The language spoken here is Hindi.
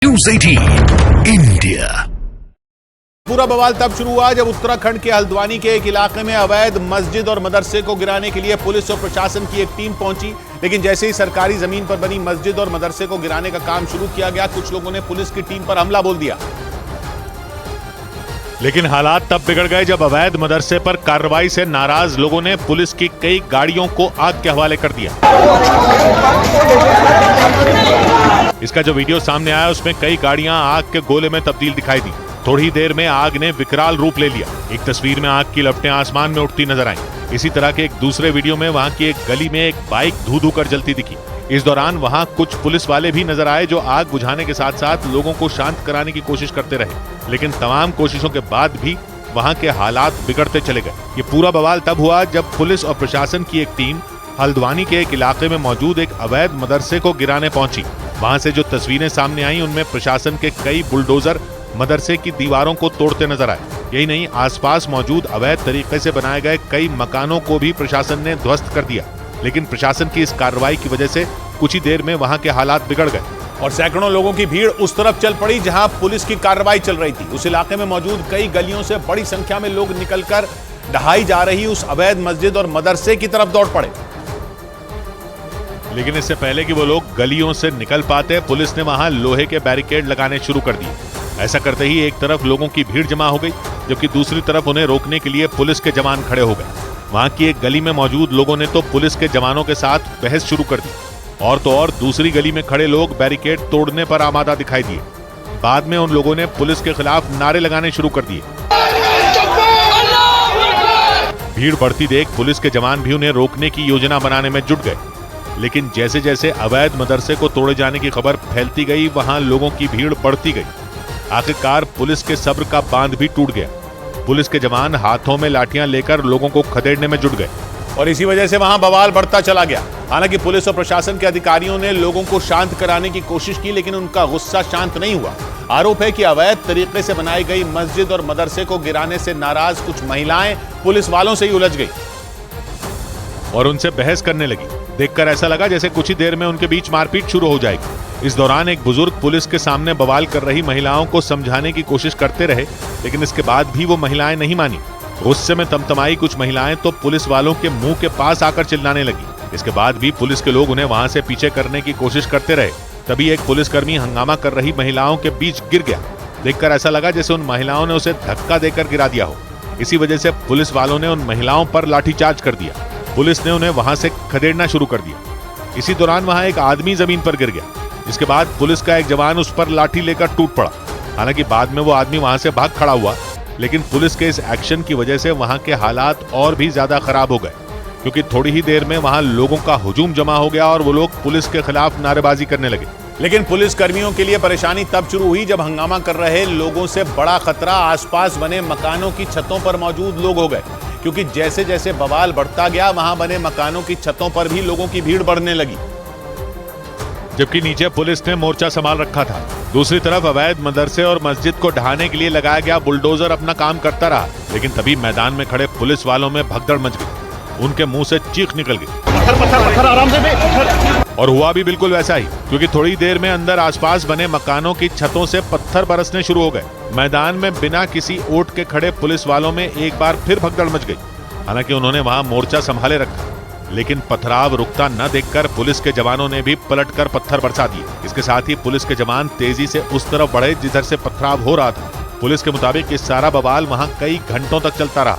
News 18 India. पूरा बवाल तब शुरू हुआ जब उत्तराखंड के हल्द्वानी के एक इलाके में अवैध मस्जिद और मदरसे को गिराने के लिए पुलिस और प्रशासन की एक टीम पहुंची। लेकिन जैसे ही सरकारी जमीन पर बनी मस्जिद और मदरसे को गिराने का काम शुरू किया गया, कुछ लोगों ने पुलिस की टीम पर हमला बोल दिया। लेकिन हालात तब बिगड़ गए जब अवैध मदरसे पर कार्रवाई से नाराज लोगों ने पुलिस की कई गाड़ियों को आग के हवाले कर दिया। इसका जो वीडियो सामने आया उसमें कई गाड़ियां आग के गोले में तब्दील दिखाई दी। थोड़ी देर में आग ने विकराल रूप ले लिया। एक तस्वीर में आग की लपटें आसमान में उठती नजर आईं। इसी तरह के एक दूसरे वीडियो में वहां की एक गली में एक बाइक धू धू कर जलती दिखी। इस दौरान वहां कुछ पुलिस वाले भी नजर आए जो आग बुझाने के साथ साथ लोगों को शांत कराने की कोशिश करते रहे। लेकिन तमाम कोशिशों के बाद भी वहां के हालात बिगड़ते चले गए। ये पूरा बवाल तब हुआ जब पुलिस और प्रशासन की एक टीम हल्द्वानी के एक इलाके में मौजूद एक अवैध मदरसे को गिराने पहुंची। वहां से जो तस्वीरें सामने आई उनमें प्रशासन के कई बुलडोजर मदरसे की दीवारों को तोड़ते नजर आए। यही नहीं, आसपास मौजूद अवैध तरीके से बनाए गए कई मकानों को भी प्रशासन ने ध्वस्त कर दिया। लेकिन प्रशासन की इस कार्रवाई की वजह से कुछ ही देर में वहां के हालात बिगड़ गए और सैकड़ों लोगों की भीड़ उस तरफ चल पड़ी जहां पुलिस की कार्रवाई चल रही थी। उस इलाके में मौजूद कई गलियों से बड़ी संख्या में लोग निकलकर ढहाई जा रही उस अवैध मस्जिद और मदरसे की तरफ दौड़ पड़े। लेकिन इससे पहले कि वो लोग गलियों से निकल पाते, पुलिस ने वहां लोहे के बैरिकेड लगाने शुरू कर दिए। ऐसा करते ही एक तरफ लोगों की भीड़ जमा हो गई, जबकि दूसरी तरफ उन्हें रोकने के लिए पुलिस के जवान खड़े हो गए। वहां की एक गली में मौजूद लोगों ने तो पुलिस के जवानों के साथ बहस शुरू कर दी। और तो और दूसरी गली में खड़े लोग बैरिकेड तोड़ने पर आमादा दिखाई दिए। बाद में उन लोगों ने पुलिस के खिलाफ नारे लगाने शुरू कर दिए। भीड़ बढ़ती देख पुलिस के जवान भी उन्हें रोकने की योजना बनाने में जुट गए। लेकिन जैसे जैसे अवैध मदरसे को तोड़े जाने की खबर फैलती गई, वहां लोगों की भीड़ बढ़ती गई। आखिरकार पुलिस के सब्र का बांध भी टूट गया। पुलिस के जवान हाथों में लाठियां लेकर लोगों को खदेड़ने में जुट गए और इसी वजह से वहां बवाल बढ़ता चला गया। हालांकि पुलिस और प्रशासन के अधिकारियों ने लोगों को शांत कराने की कोशिश की, लेकिन उनका गुस्सा शांत नहीं हुआ। आरोप है कि अवैध तरीके से बनाई गई मस्जिद और मदरसे को गिराने से नाराज कुछ महिलाएं पुलिस वालों से ही उलझ गई और उनसे बहस करने लगी। देखकर ऐसा लगा जैसे कुछ ही देर में उनके बीच मारपीट शुरू हो जाएगी। इस दौरान एक बुजुर्ग पुलिस के सामने बवाल कर रही महिलाओं को समझाने की कोशिश करते रहे, लेकिन इसके बाद भी वो महिलाएं नहीं मानी। गुस्से में तमतमाई कुछ महिलाएं तो पुलिस वालों के मुंह के पास आकर चिल्लाने लगी। इसके बाद भी पुलिस के लोग उन्हें वहां से पीछे करने की कोशिश करते रहे। तभी एक पुलिसकर्मी हंगामा कर रही महिलाओं के बीच गिर गया। देखकर ऐसा लगा जैसे उन महिलाओं ने उसे धक्का देकर गिरा दिया हो। इसी वजह से पुलिस वालों ने उन महिलाओं पर लाठीचार्ज कर दिया। पुलिस ने उन्हें वहां से खदेड़ना शुरू कर दिया। इसी दौरान वहां एक आदमी जमीन पर गिर गया। इसके बाद पुलिस का एक जवान उस पर लाठी लेकर टूट पड़ा। हालांकि बाद में वो आदमी वहां से भाग खड़ा हुआ, लेकिन पुलिस के इस एक्शन की वजह से वहां के हालात और भी ज्यादा खराब हो गए, क्योंकि थोड़ी ही देर में वहां लोगों का हुजूम जमा हो गया और वो लोग पुलिस के खिलाफ नारेबाजी करने लगे। लेकिन पुलिस कर्मियों के लिए परेशानी तब शुरू हुई जब हंगामा कर रहे लोगों से बड़ा खतरा आसपास बने मकानों की छतों पर मौजूद लोग हो गए, क्योंकि जैसे जैसे बवाल बढ़ता गया वहां बने मकानों की छतों पर भी लोगों की भीड़ बढ़ने लगी। जबकि नीचे पुलिस ने मोर्चा संभाल रखा था। दूसरी तरफ अवैध मदरसे और मस्जिद को ढहाने के लिए लगाया गया बुलडोजर अपना काम करता रहा। लेकिन तभी मैदान में खड़े पुलिस वालों में भगदड़ मच गई। उनके मुंह से चीख निकल गई। पत्थर आराम से। और हुआ भी बिल्कुल वैसा ही, क्योंकि थोड़ी देर में अंदर आसपास बने मकानों की छतों से पत्थर बरसने शुरू हो गए। मैदान में बिना किसी ओट के खड़े पुलिस वालों में एक बार फिर भगदड़ मच गई। हालांकि उन्होंने वहां मोर्चा संभाले रखा, लेकिन पथराव रुकता न देखकर पुलिस के जवानों ने भी पलटकर पत्थर बरसा दिए। इसके साथ ही पुलिस के जवान तेजी से उस तरफ बढ़े जिधर से पथराव हो रहा था। पुलिस के मुताबिक ये सारा बवाल वहां कई घंटों तक चलता रहा।